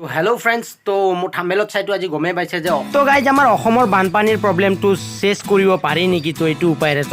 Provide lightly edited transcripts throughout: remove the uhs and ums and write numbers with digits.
তো hello' friends তো মোৰ থাম্বেলত চাইটো আজি গমেই পাইছে যে তো গাইজ আমাৰ অসমৰ বানপানীৰ প্ৰব্লেমটো চেছ কৰিব পাৰি নেকি তো এইটো উপায়েৰে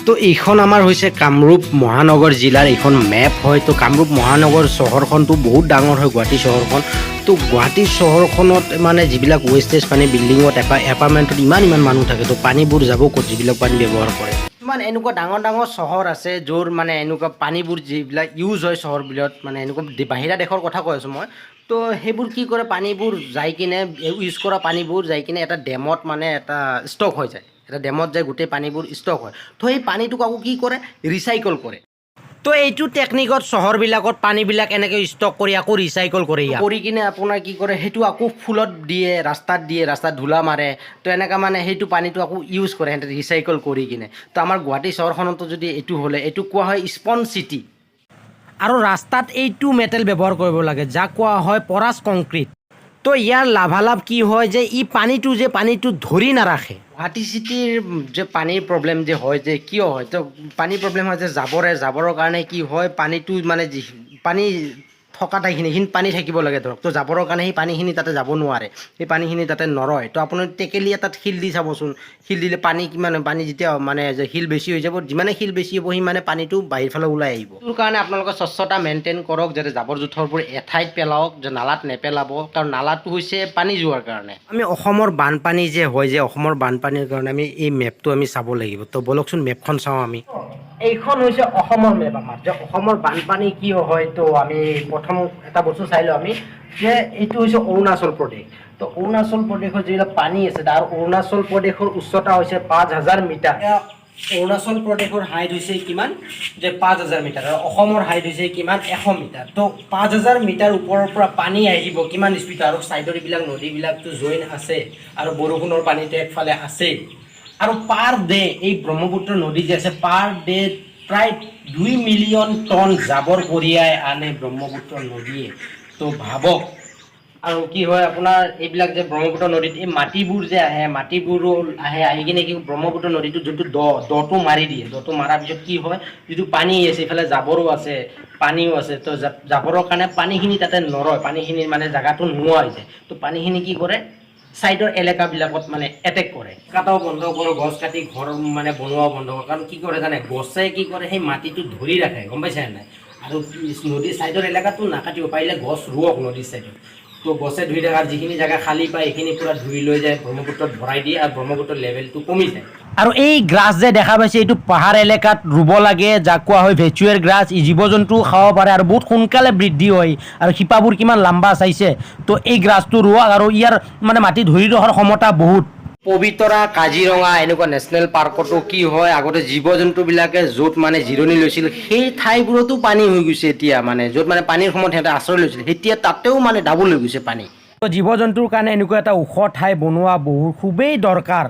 তো এইখন আমাৰ হৈছে কামৰূপ মহানগৰ জিলাৰ এইখন মেপ হয় তো কামৰূপ মহানগৰ চহৰখনটো বহুত ডাঙৰ হয় গুৱাহাটী চহৰখন তো গুৱাহাটী চহৰখনত মানে যিবিলাক ৱেষ্টেজ পানী বিল্ডিঙত এপাৰ্টমেণ্টত ইমান মানুহ থাকে তো পানীবোৰ যাব ক'ত যিবিলাক পানী ব্যৱহাৰ কৰে কিছুমান এনেকুৱা ডাঙৰ ডাঙৰ চহৰ আছে য'ৰ মানে এনেকুৱা পানীবোৰ যিবিলাক ইউজ হয় চহৰবিলাকত মানে এনেকুৱা বাহিৰা দেশৰ কথা কৈ আছোঁ মই তো সেইবোৰ কি কৰে পানীবোৰ যাই কিনে ইউজ কৰা পানীবোৰ যাই কিনে এটা ডেমত মানে এটা ষ্টক হৈ যায় এটা ডেমত যায় গোটেই পানীবোৰ ষ্টক হয় তো সেই পানীটোক আকৌ কি কৰে ৰিচাইকল কৰে তো এইটো টেকনিকত চহৰবিলাকত পানীবিলাক এনেকৈ ষ্টক কৰি আকৌ ৰিচাইকল কৰে কৰি কিনে আপোনাৰ কি কৰে সেইটো আকৌ ফুলত দিয়ে ৰাস্তাত ধূলা মাৰে তো এনেকুৱা মানে সেইটো পানীটো আকৌ ইউজ কৰে সিহঁতে ৰিচাইকল কৰি কিনে তো আমাৰ গুৱাহাটী চহৰখনতো যদি এইটো হ'লে এইটো কোৱা হয় স্পঞ্জ চিটি আৰু ৰাস্তাত এইটো মেটেল ব্যৱহাৰ কৰিব লাগে যাক কোৱা হয় পৰাছ কংক্ৰিট তো ইয়াৰ লাভালাভ কি হয় যে ই পানীটো ধৰি নাৰাখে গুৱাহাটী চিটিৰ যে পানীৰ প্ৰব্লেম যে হয় যে কিয় হয় তো পানীৰ প্ৰব্লেম হয় যে জাবৰৰ কাৰণে কি হয় পানীটো মানে পানী থকা ঠাইখিনি পানী থাকিব লাগে ধৰক তো জাবৰৰ কাৰণে সেই পানীখিনি তাতে যাব নোৱাৰে সেই পানীখিনি তাতে নৰয় তো আপুনি টেকেলি এটাত শিল দি চাবচোন শিল দিলে পানী কিমান পানী যেতিয়া মানে যে শিল বেছি হৈ যাব যিমানে শিল বেছি হ'ব সিমানে পানীটো বাহিৰ ফালে ওলাই আহিব তোৰ কাৰণে আপোনালোকে স্বচ্ছতা মেইনটেইন কৰক যাতে জাবৰ জোঁথৰবোৰ এঠাইত পেলাওক যে নালাত নেপেলাব কাৰণ নালাটো হৈছে পানী যোৱাৰ কাৰণে আমি অসমৰ বানপানী যে হয় যে অসমৰ বানপানীৰ কাৰণে আমি এই মেপটো আমি চাব লাগিব তো বলকচোন মেপখন চাওঁ আমি এইখন হৈছে অসমৰ মেপ আমাৰ যে অসমৰ বানপানী কিয় হয় তো আমি প্ৰথম এটা বস্তু চাই লওঁ আমি যে এইটো হৈছে অৰুণাচল প্ৰদেশ তো অৰুণাচল প্ৰদেশৰ যিবিলাক পানী আছে তাৰ অৰুণাচল প্ৰদেশৰ উচ্চতা হৈছে 5000 মিটাৰ অৰুণাচল প্ৰদেশৰ হাইট হৈছে কিমান যে 5000 মিটাৰ আৰু অসমৰ হাইট হৈছে কিমান 100 মিটাৰ তো 5000 মিটাৰ ওপৰৰ পৰা পানী আহিব কিমান স্পীড আৰু ছাইডৰ এইবিলাক নদীবিলাকতো জইন আছে আৰু বৰষুণৰ পানীটো একফালে আছে আৰু পাৰ ডে এই ব্ৰহ্মপুত্ৰ নদী যে আছে পাৰ ডে প্ৰায় 2 মিলিয়ন টন জাবৰ কঢ়িয়াই আনে ব্ৰহ্মপুত্ৰ নদীয়ে তো ভাবক আৰু কি হয় আপোনাৰ এইবিলাক যে ব্ৰহ্মপুত্ৰ নদীত এই মাটিবোৰ যে মাটিবোৰো আহি কিনে কি ব্ৰহ্মপুত্ৰ নদীটো যোনটো দটো মাৰি দিয়ে দটো মাৰাৰ পিছত কি হয় যিটো পানী আছে এইফালে জাবৰো আছে পানীও আছে তো জাবৰৰ কাৰণে পানীখিনি তাতে নৰয় পানীখিনি মানে জেগাটো নোহোৱা হৈ যায় তো পানীখিনি কি কৰে সাইডৰ এলেকাবিলাকত মানে এটেক কৰে কাটাও বন্ধ কৰে গছ কাটি ঘৰ মানে বনোৱাও বন্ধ কৰে কাৰণ কি কৰে জানে গছে কি কৰে সেই মাটিটো ধৰি ৰাখে গম পাইছে নাই আৰু নদীৰ সাইডৰ এলেকাটো নাকাটিব পাৰিলে গছ ৰুৱক নদীৰ সাইডত তো গছে ধুই থকাৰ যিখিনি জেগা খালী পায় সেইখিনি পূৰা ধুই লৈ যায় ব্ৰহ্মপুত্ৰত ভৰাই দিয়ে আৰু ব্ৰহ্মপুত্ৰৰ লেভেলটো কমি যায় আৰু এই গ্ৰাছ যে দেখা পাইছে এইটো পাহাৰ এলেকাত ৰুব লাগে যাক কোৱা হয় ভেচুৱেৰ গ্ৰাছ ই জীৱ জন্তু খাব পাৰে আৰু বহুত সোনকালে বৃদ্ধি হয় আৰু শিপাবোৰ কিমান লম্বা চাইছে তো এই গ্ৰাছটো ৰুৱক আৰু ইয়াৰ মানে মাটি ধৰি ৰখাৰ ক্ষমতা বহুত পবিতৰা কাজিৰঙা এনেকুৱা নেশ্যনেল পাৰ্কতো কি হয় আগতে জীৱ জন্তুবিলাকে য'ত মানে জিৰণি লৈছিল সেই ঠাইবোৰতো পানী হৈ গৈছে এতিয়া মানে য'ত মানে পানীৰ সময়ত সিহঁতে আশ্ৰয় লৈছিল এতিয়া তাতেও মানে ডাবল হৈ গৈছে পানী তো জীৱ জন্তুৰ কাৰণে এনেকুৱা এটা ওখ ঠাই বনোৱা খুবেই দৰকাৰ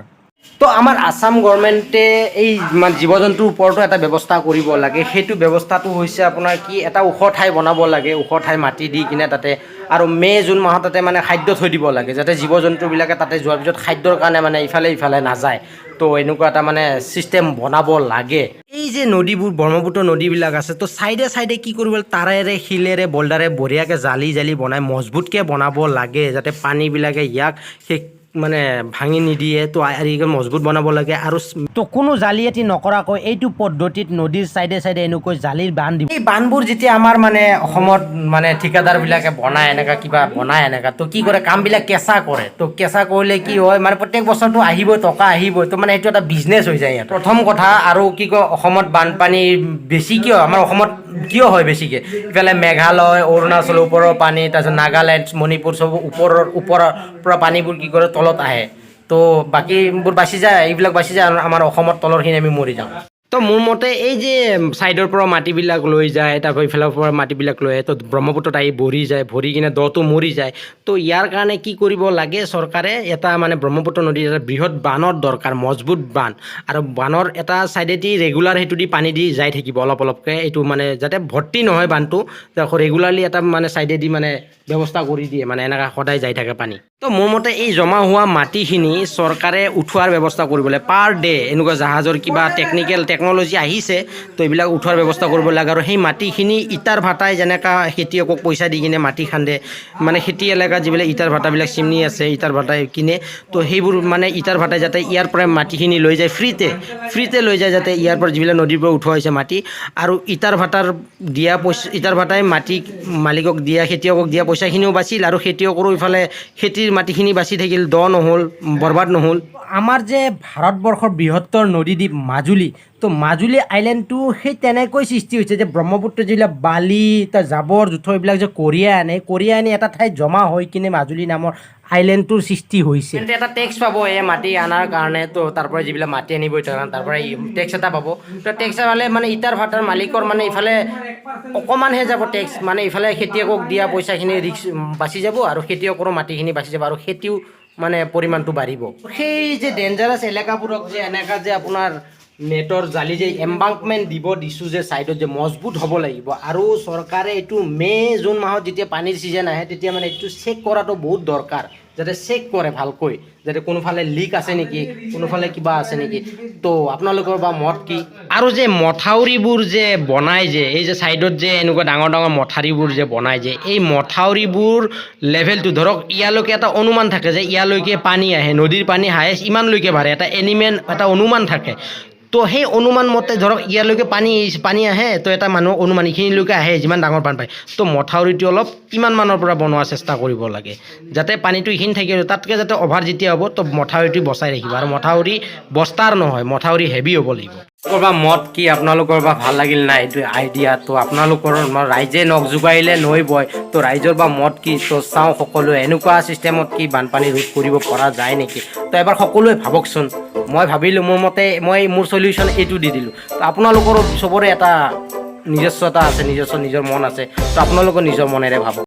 তো আমাৰ আসাম গভৰ্ণমেণ্টে এই জীৱ জন্তুৰ ওপৰতো এটা ব্যৱস্থা কৰিব লাগে সেইটো ব্যৱস্থাটো হৈছে আপোনাৰ কি এটা ওখ ঠাই বনাব লাগে ওখ ঠাই মাটি দি কিনে তাতে আৰু জুন মাহত তাতে মানে খাদ্য থৈ দিব লাগে যাতে জীৱ জন্তুবিলাকে তাতে যোৱাৰ পিছত খাদ্যৰ কাৰণে মানে ইফালে নাযায় তো এনেকুৱা এটা মানে ছিষ্টেম বনাব লাগে এই যে নদীবোৰ ব্ৰহ্মপুত্ৰ নদীবিলাক আছে তো চাইডে কি কৰিব তাৰেৰে শিলেৰে বল্ডাৰে বঢ়িয়াকৈ জালি বনাই মজবুতকৈ বনাব লাগে যাতে পানীবিলাকে ইয়াক সেই মানে ভাঙি নিদিয়ে তো মজবুত বনাব লাগে আৰু তো কোনো জালিয়াতি নকৰাকৈ এইটো পদ্ধতিত নদীৰ চাইডে এনেকৈ জালিৰ বান্ধ দিব এই বান্ধবোৰ যেতিয়া আমাৰ মানে অসমত মানে ঠিকাদাৰবিলাকে বনায় এনেকুৱা কিবা বনায় এনেকুৱা তো কি কৰে কামবিলাক কেঁচা কৰে তো কেঁচা কৰিলে কি হয় মানে প্ৰত্যেক বছৰটো আহিবই টকা আহিবই তো মানে এইটো এটা বিজনেছ হৈ যায় ইয়াত প্ৰথম কথা আৰু কি কয় অসমত বানপানী বেছি কিয় আমাৰ অসমত কিয় হয় বেছিকৈ ইফালে মেঘালয় অৰুণাচলৰ ওপৰৰ পানী তাৰপিছত নাগালেণ্ড মণিপুৰ চব ওপৰৰ পৰা পানীবোৰ কি কৰে তলত আহে তো বাকীবোৰ বাচি যায় এইবিলাক বাচি যায় আৰু আমাৰ অসমত তলৰখিনি আমি মৰি যাওঁ তো মোৰ মতে এই যে ছাইডৰ পৰা মাটিবিলাক লৈ যায় তাৰপৰা ইফালৰ পৰা মাটিবিলাক লৈ আহে তো ব্ৰহ্মপুত্ৰত আহি ভৰি কিনে দটো মৰি যায় তো ইয়াৰ কাৰণে কি কৰিব লাগে চৰকাৰে এটা মানে ব্ৰহ্মপুত্ৰ নদীৰ এটা বৃহৎ বানৰ দৰকাৰ মজবুত বান আৰু বানৰ এটা ছাইডেদি ৰেগুলাৰ সেইটো দি পানী দি যাই থাকিব অলপকৈ এইটো মানে যাতে ভৰ্তি নহয় বানটো ৰেগুলাৰলি এটা মানে ছাইডেদি মানে ব্যৱস্থা কৰি দিয়ে মানে এনেকৈ সদায় যাই থাকে পানী তো মোৰ মতে এই জমা হোৱা মাটিখিনি চৰকাৰে উঠোৱাৰ ব্যৱস্থা কৰিব লাগে পাৰ ডে এনেকুৱা জাহাজৰ কিবা টেকনিকেল টেকন'লজি আহিছে তো এইবিলাক উঠোৱাৰ ব্যৱস্থা কৰিব লাগে আৰু সেই মাটিখিনি ইটাৰ ভাটাই যেনেকা খেতিয়কক পইচা দি কিনে মাটি খান্দে মানে খেতি এলেকাত যিবিলাক ইটাৰ ভাটাবিলাক চিমনি আছে ইটাৰ ভাটাই কিনে তো সেইবোৰ মানে ইটাৰ ভাটাই যাতে ইয়াৰ পৰা মাটিখিনি লৈ যায় ফ্ৰীতে লৈ যায় যাতে ইয়াৰ পৰা যিবিলাক নদীৰ পৰা উঠোৱা হৈছে মাটি আৰু ইটাৰ ভাটাৰ দিয়া পইচা ইটাৰ ভাটাই মাটি মালিকক দিয়া খেতিয়কক দিয়া পইচাখিনিও বাচিল আৰু খেতিয়কৰো ইফালে খেতিৰ মাটিখিনি বাচি থাকিল দ নহ'ল বৰবাদ নহ'ল আমাৰ যে ভাৰতবৰ্ষৰ বৃহত্তৰ নদীদ্বীপ মাজুলী তো মাজুলী আইলেণ্ডটো সেই তেনেকৈ সৃষ্টি হৈছে যে ব্ৰহ্মপুত্ৰ যিবিলাক বালি তাৰ জাবৰ জোঁথৰ এইবিলাক যে কঢ়িয়াই আনি এটা ঠাইত জমা হৈ কিনে মাজুলী নামৰ আইলেণ্ডটোৰ সৃষ্টি হৈছে এটা টেক্স পাব এই মাটি অনাৰ কাৰণে তো তাৰ পৰা যিবিলাক মাটি আনিব তাৰ পৰা টেক্স এটা পাব তো টেক্স পালে মানে ইটাৰ ভাটাৰ মালিকৰ মানে ইফালে অকণমানহে যাব টেক্স মানে ইফালে খেতিয়কক দিয়া পইচাখিনি ৰিক্স বাচি যাব আৰু খেতিয়কৰো মাটিখিনি বাচি যাব আৰু খেতিও মানে পৰিমাণটো বাঢ়িব সেই যে ডেঞ্জাৰাছ এলেকাবোৰক যে এনেকা যে আপোনাৰ নেটৰ জালি যে এম্বাংকমেণ্ট দিছোঁ যে ছাইডত যে মজবুত হ'ব লাগিব আৰু চৰকাৰে এইটো জুন মাহত যেতিয়া পানীৰ ছিজন আহে তেতিয়া মানে এইটো চেক কৰাটো বহুত দৰকাৰ যাতে চেক কৰে ভালকৈ যাতে কোনোফালে লিক আছে নেকি কোনোফালে কিবা আছে নেকি তো আপোনালোকৰ বা মত কি আৰু যে মথাউৰিবোৰ যে বনাই যে এই যে ছাইডত যে এনেকুৱা ডাঙৰ ডাঙৰ মথাউৰিবোৰ যে বনাই যে এই মথাউৰিবোৰ লেভেলটো ধৰক ইয়ালৈকে এটা অনুমান থাকে যে ইয়ালৈকে পানী আহে নদীৰ পানী হায়েষ্ট ইমানলৈকে বাঢ়ে এটা অনুমান থাকে তো সেই অনুমান মতে ধৰক ইয়ালৈকে পানী আহে তো এটা মানুহ অনুমান এইখিনিলৈকে আহে যিমান ডাঙৰ পানী পায় তো মথাউৰিটো অলপ ইমান মানৰ পৰা বনোৱাৰ চেষ্টা কৰিব লাগে যাতে পানীটো এইখিনি থাকিব তাতকৈ যাতে অভাৰ যেতিয়া হ'ব তো মথাউৰিটো বচাই ৰাখিব আৰু মথাউৰি বস্তাৰ নহয় মথাউৰি হেভি হ'ব লাগিব বা মত কি আপোনালোকৰ বা ভাল লাগিল নাই এইটো আইডিয়া তো আপোনালোকৰ ৰাইজে নখ জোকাৰিলে নৈ বয় তো ৰাইজৰ বা মত কি তো চাওঁ সকলোৱে এনেকুৱা ছিষ্টেমত কি বানপানী ৰোধ কৰিব পৰা যায় নেকি তো এবাৰ সকলোৱে ভাবকচোন মই ভাবিলোঁ মোৰ মতে মোৰ চলিউশ্যন এইটো দি দিলোঁ তো আপোনালোকৰো চবৰে এটা নিজস্বতা আছে নিজৰ মন আছে তো আপোনালোকৰ নিজৰ মনেৰে ভাবক